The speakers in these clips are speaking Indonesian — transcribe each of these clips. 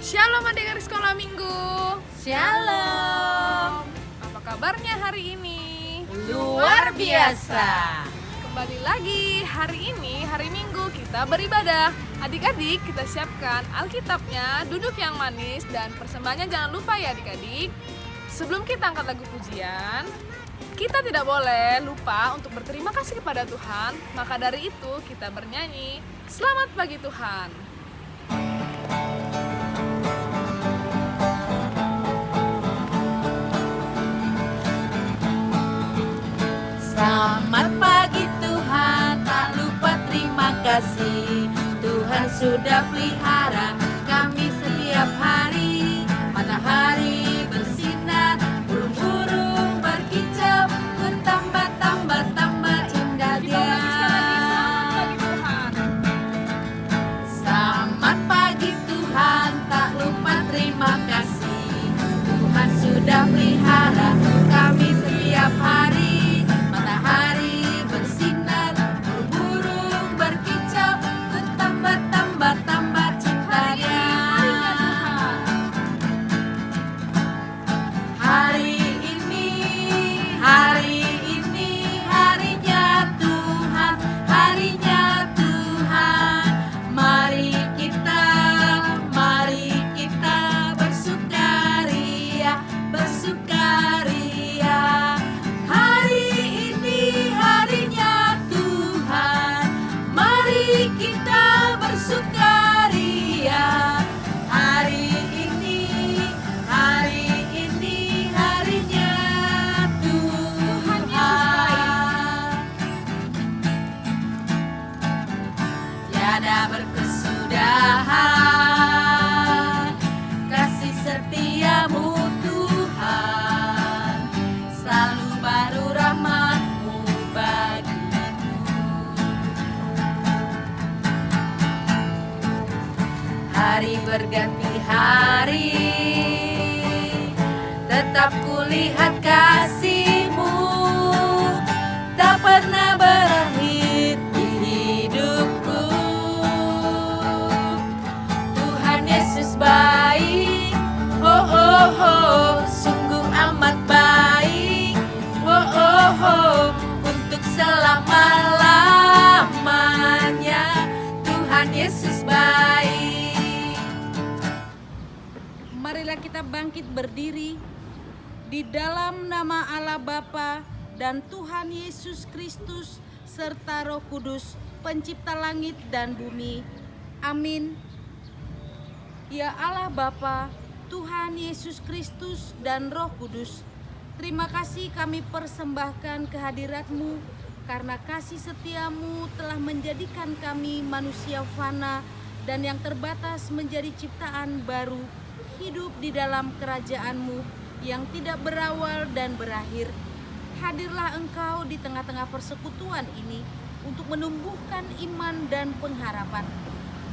Shalom adik-adik sekolah minggu. Shalom. Apa kabarnya hari ini? Luar biasa. Kembali lagi, hari ini hari Minggu kita beribadah. Adik-adik kita siapkan Alkitabnya, duduk yang manis, dan persembahannya jangan lupa ya adik-adik. Sebelum kita angkat lagu pujian, kita tidak boleh lupa untuk berterima kasih kepada Tuhan. Maka dari itu kita bernyanyi, Selamat Pagi Tuhan. Selamat pagi Tuhan, tak lupa terima kasih. Tuhan sudah pelihara kami setiap hari. Matahari bersinar, burung-burung berkicau, bertambah indah dia. Selamat pagi Tuhan, tak lupa terima kasih. Tuhan sudah pelihara kami setiap hari. Matahari bersinar, burung berkicau, bertambah cinta dia. Hari ini harinya Tuhan, harinya Tuhan. Mari kita bersukaria. Hari ini harinya Tuhan, mari kita bersukaria. Hari ini harinya Tuhan. Tiada berkesudahan kasih setiamu Tuhan, selalu baru rahmat-Mu bagiku. Hari berganti hari, tetap kulihat kasih-Mu, tak pernah berakhir di hidupku. Tuhan Yesus baik, oh, sungguh amat baik, oh, untuk selama-lamanya. Tuhan Yesus baik. Marilah kita bangkit berdiri di dalam nama Allah Bapa dan Tuhan Yesus Kristus serta Roh Kudus, pencipta langit dan bumi. Amin. Ya Allah Bapa, Tuhan Yesus Kristus dan Roh Kudus, terima kasih kami persembahkan kehadirat-Mu, karena kasih setia-Mu telah menjadikan kami manusia fana dan yang terbatas menjadi ciptaan baru, hidup di dalam kerajaan-Mu yang tidak berawal dan berakhir. Hadirlah Engkau di tengah-tengah persekutuan ini untuk menumbuhkan iman dan pengharapan.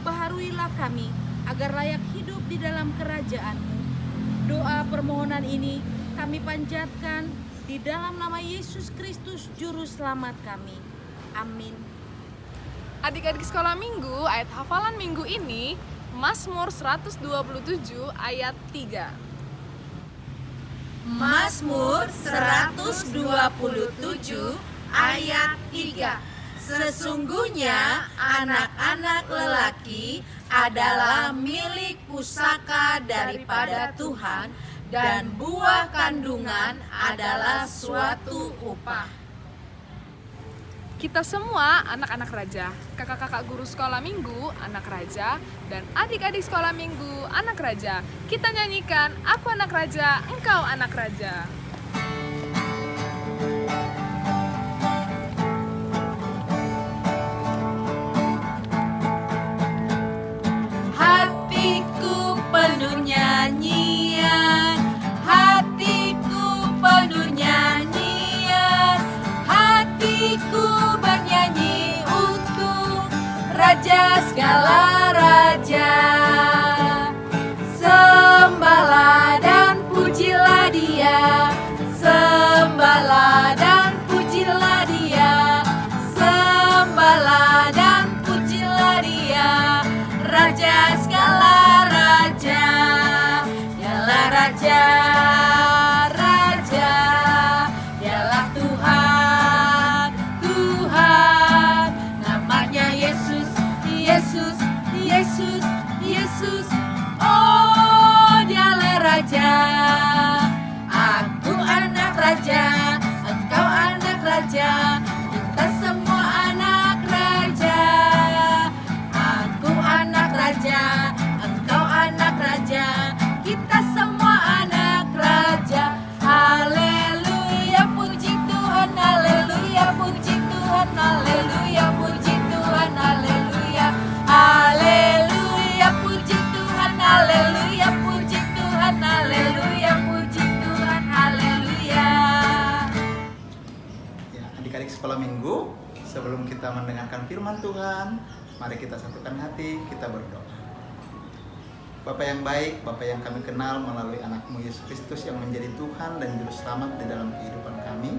Baharuilah kami agar layak hidup di dalam kerajaan-Mu. Doa permohonan ini kami panjatkan di dalam nama Yesus Kristus Juru Selamat kami. Amin. Adik-adik sekolah minggu, ayat hafalan minggu ini Mazmur 127 ayat 3. Mazmur 127 ayat 3. Sesungguhnya anak-anak lelaki adalah milik pusaka daripada Tuhan, dan buah kandungan adalah suatu upah. Kita semua anak-anak raja, kakak-kakak guru sekolah minggu, anak raja, dan adik-adik sekolah minggu, anak raja. Kita nyanyikan, aku anak raja, engkau anak raja. Hatiku penuh nyanyian, hatiku penuh nyanyian, hatiku bernyanyi untuk Raja segala raja. Sembahlah dan pujilah Dia, sembahlah dan pujilah Dia, sembahlah dan pujilah Dia, Raja segala raja. kita mendengarkan firman Tuhan, mari kita satukan hati, kita berdoa. Bapa yang baik, Bapa yang kami kenal melalui anak-Mu Yesus Kristus yang menjadi Tuhan dan Juru Selamat di dalam kehidupan kami.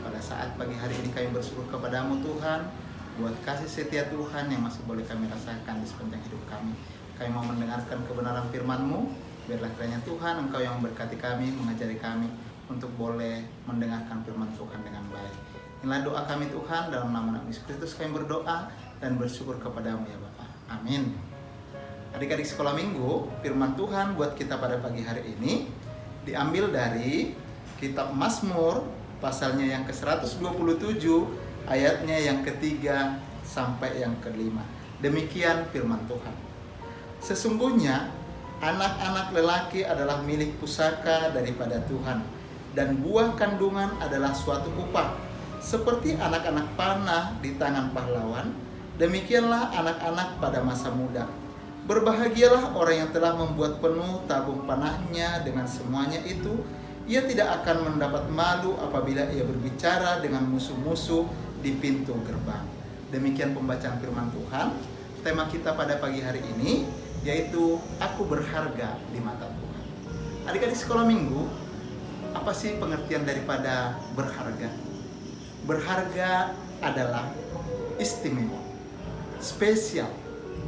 Pada saat pagi hari ini kami bersyukur kepada-Mu Tuhan, buat kasih setia Tuhan yang masih boleh kami rasakan di sepanjang hidup kami. Kami mau mendengarkan kebenaran firman-Mu, biarlah kiranya Tuhan Engkau yang memberkati kami, mengajari kami untuk boleh mendengarkan firman Tuhan dengan baik. Inilah doa kami Tuhan, dalam nama Yesus Kristus kami berdoa dan bersyukur kepada-Mu ya Bapa. Amin. Adik-adik sekolah minggu, firman Tuhan buat kita pada pagi hari ini diambil dari kitab Mazmur pasalnya yang ke-127 ayatnya yang ketiga sampai yang kelima. Demikian firman Tuhan. Sesungguhnya anak-anak lelaki adalah milik pusaka daripada Tuhan, dan buah kandungan adalah suatu upah. Seperti anak-anak panah di tangan pahlawan, demikianlah anak-anak pada masa muda. Berbahagialah orang yang telah membuat penuh tabung panahnya dengan semuanya itu. Ia tidak akan mendapat malu apabila ia berbicara dengan musuh-musuh di pintu gerbang. Demikian pembacaan firman Tuhan. Tema kita pada pagi hari ini yaitu aku berharga di mata Tuhan. Adik-adik sekolah minggu, apa sih pengertian daripada berharga? Berharga adalah istimewa, spesial,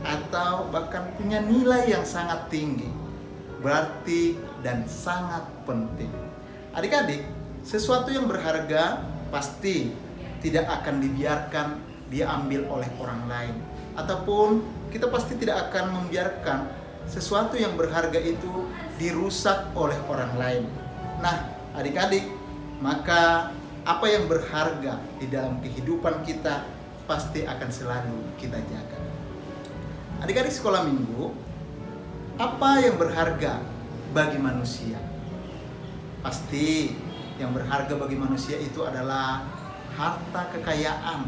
atau bahkan punya nilai yang sangat tinggi, berarti dan sangat penting. Adik-adik, sesuatu yang berharga pasti tidak akan dibiarkan diambil oleh orang lain, ataupun kita pasti tidak akan membiarkan sesuatu yang berharga itu dirusak oleh orang lain. Nah, adik-adik, maka apa yang berharga di dalam kehidupan kita pasti akan selalu kita jaga. Adik-adik sekolah minggu, apa yang berharga bagi manusia? Pasti yang berharga bagi manusia itu adalah harta kekayaan.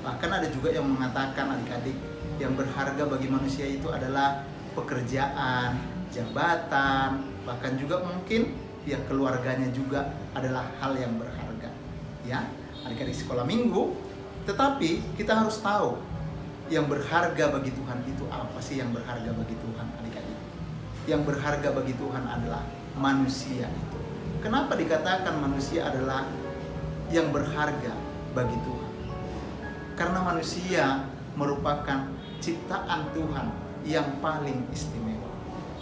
Bahkan ada juga yang mengatakan adik-adik, yang berharga bagi manusia itu adalah pekerjaan, jabatan, bahkan juga mungkin ya keluarganya juga adalah hal yang berharga. Ya, adik-adik sekolah minggu, tetapi kita harus tahu yang berharga bagi Tuhan itu apa sih yang berharga bagi Tuhan, adik-adik? Yang berharga bagi Tuhan adalah manusia itu. Kenapa dikatakan manusia adalah yang berharga bagi Tuhan? Karena manusia merupakan ciptaan Tuhan yang paling istimewa.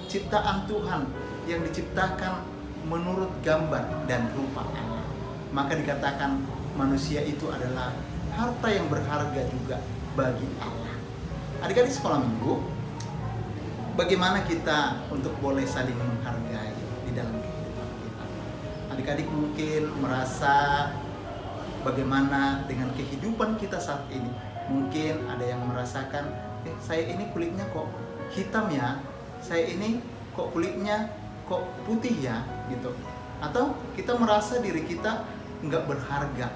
Ciptaan Tuhan yang diciptakan menurut gambar dan rupa Allah. Maka dikatakan manusia itu adalah harta yang berharga juga bagi Allah. Adik-adik sekolah minggu, bagaimana kita untuk boleh saling menghargai di dalam kehidupan kita? Adik-adik mungkin merasa bagaimana dengan kehidupan kita saat ini. Mungkin ada yang merasakan, saya ini kulitnya kok hitam ya, saya ini kok kulitnya kok putih ya, gitu. Atau kita merasa diri kita nggak berharga.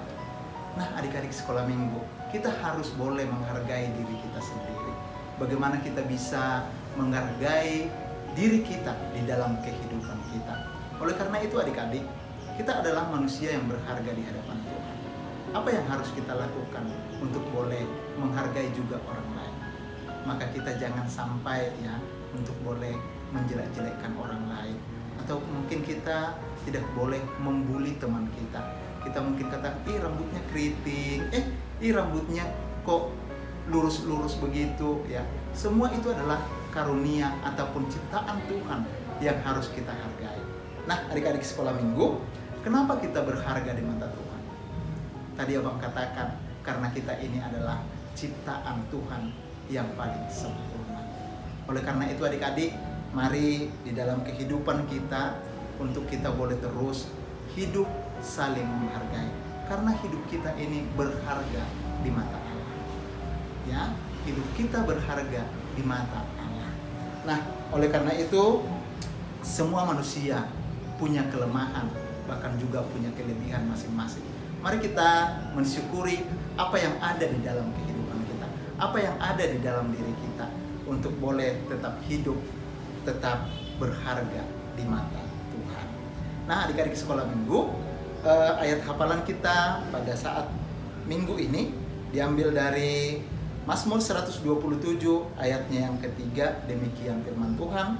Nah, adik-adik sekolah minggu, kita harus boleh menghargai diri kita sendiri. Bagaimana kita bisa menghargai diri kita di dalam kehidupan kita. Oleh karena itu adik-adik, kita adalah manusia yang berharga di hadapan Tuhan. Apa yang harus kita lakukan untuk boleh menghargai juga orang lain? Maka kita jangan sampai ya untuk boleh menjelek-jelekkan orang lain. Atau mungkin kita tidak boleh membuli teman kita. Kita mungkin kata, rambutnya keriting, rambutnya kok lurus-lurus begitu ya. Semua itu adalah karunia ataupun ciptaan Tuhan yang harus kita hargai. Nah, adik-adik sekolah minggu, kenapa kita berharga di mata Tuhan? Tadi abang katakan, karena kita ini adalah ciptaan Tuhan yang paling sempurna. Oleh karena itu adik-adik, mari di dalam kehidupan kita untuk kita boleh terus hidup saling menghargai, karena hidup kita ini berharga di mata Allah. Ya, hidup kita berharga di mata Allah. Nah, oleh karena itu semua manusia punya kelemahan, bahkan juga punya kelebihan masing-masing. Mari kita mensyukuri apa yang ada di dalam kehidupan kita, apa yang ada di dalam diri kita untuk boleh tetap hidup, tetap berharga di mata Tuhan. Nah, adik-adik sekolah minggu, ayat hafalan kita pada saat minggu ini Diambil dari Mazmur 127 ayatnya yang ketiga, demikian firman Tuhan.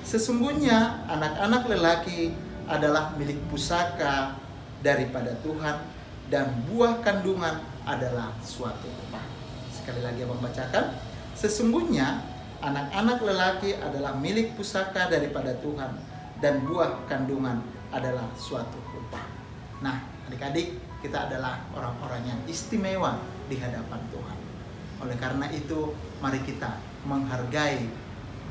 Sesungguhnya anak-anak lelaki adalah milik pusaka daripada Tuhan, dan buah kandungan adalah suatu upah. Sekali lagi abang bacakan. Sesungguhnya anak-anak lelaki adalah milik pusaka daripada Tuhan, dan buah kandungan adalah suatu upah. Nah, adik-adik, kita adalah orang-orang yang istimewa di hadapan Tuhan. Oleh karena itu, mari kita menghargai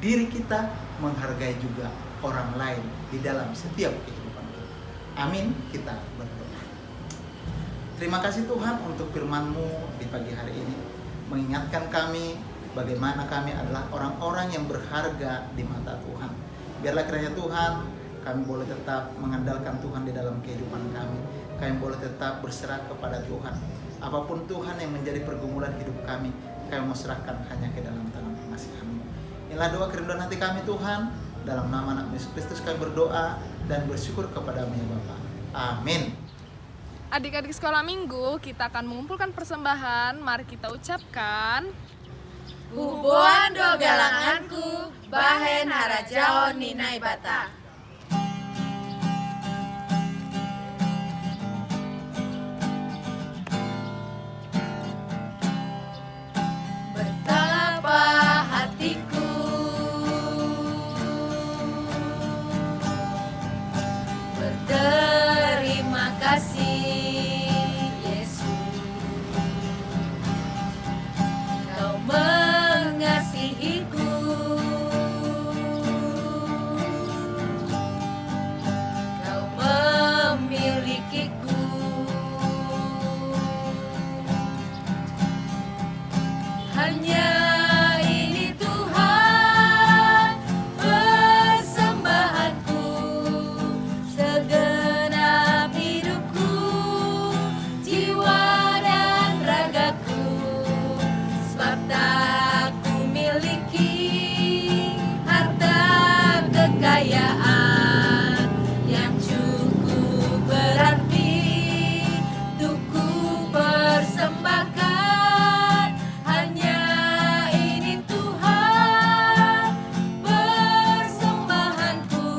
diri kita, menghargai juga orang lain di dalam setiap kehidupan kita. Amin. Kita berdoa. Terima kasih Tuhan untuk firman-Mu di pagi hari ini, mengingatkan kami bagaimana kami adalah orang-orang yang berharga di mata Tuhan. Biarlah kiranya Tuhan, kami boleh tetap mengandalkan Tuhan di dalam kehidupan kami. Kami boleh tetap berserah kepada Tuhan. Apapun Tuhan yang menjadi pergumulan hidup kami mau serahkan hanya ke dalam tangan pengasihan-Mu. Inilah doa kerinduan hati kami Tuhan. Dalam nama anak Yesus Kristus kami berdoa dan bersyukur kepada-Mu ya Bapa. Amin. Adik-adik sekolah minggu, kita akan mengumpulkan persembahan. Mari kita ucapkan. Hubuan do galanganku, bahen harajaon ninai bata. Betapa hatiku berterima kasih, mengasihiku, Kau memilikiku. Hanya ini Tuhan persembahanku, segenap hidupku, jiwa dan ragaku, sebab tak kekayaan yang cukup berarti untuk ku persembahkan. Hanya ini Tuhan persembahanku,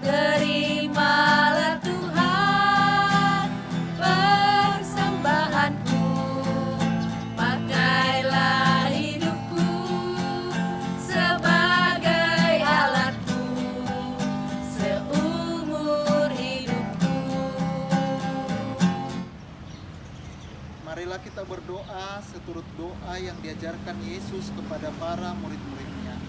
terimalah Tuhan persembahanku, pakailah hidupku sebagai alatmu seumur hidupku. Marilah kita berdoa seturut doa yang diajarkan Yesus kepada para murid-muridnya.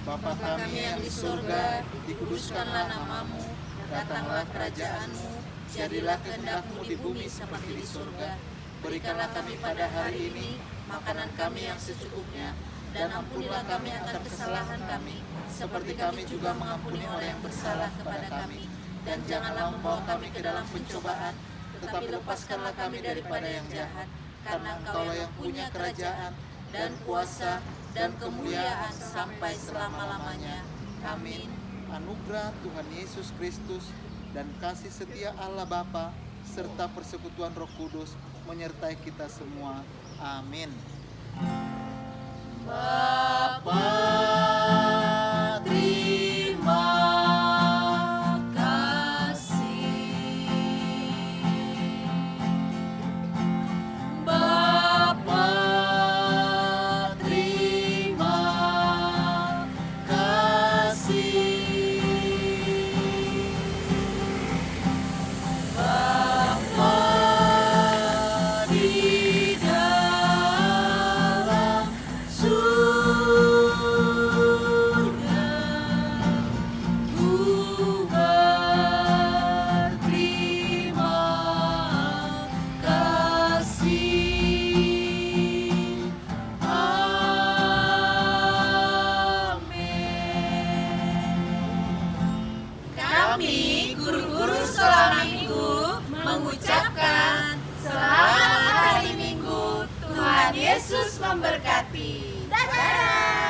Bapa kami yang di surga, dikuduskanlah namamu, datanglah kerajaan-Mu, jadilah kehendak-Mu di bumi seperti di surga. Berikanlah kami pada hari ini makanan kami yang secukupnya, dan ampunilah kami akan kesalahan kami, seperti kami juga mengampuni orang yang bersalah kepada kami. Dan janganlah membawa kami ke dalam pencobaan, tetapi lepaskanlah kami daripada yang jahat. Karena Engkau-lah yang punya kerajaan, dan kuasa, dan kemuliaan sampai selama-lamanya. Amin. Anugerah Tuhan Yesus Kristus dan kasih setia Allah Bapa serta persekutuan Roh Kudus menyertai kita semua. Amin. Bapa, terima kasih. Bapa, terima kasih. Bapa di dalam surga, ku berterima kasih. Amin. Kami guru-guru sekolah minggu mengucapkan selamat hari Minggu. Tuhan Yesus memberkati. Dadah.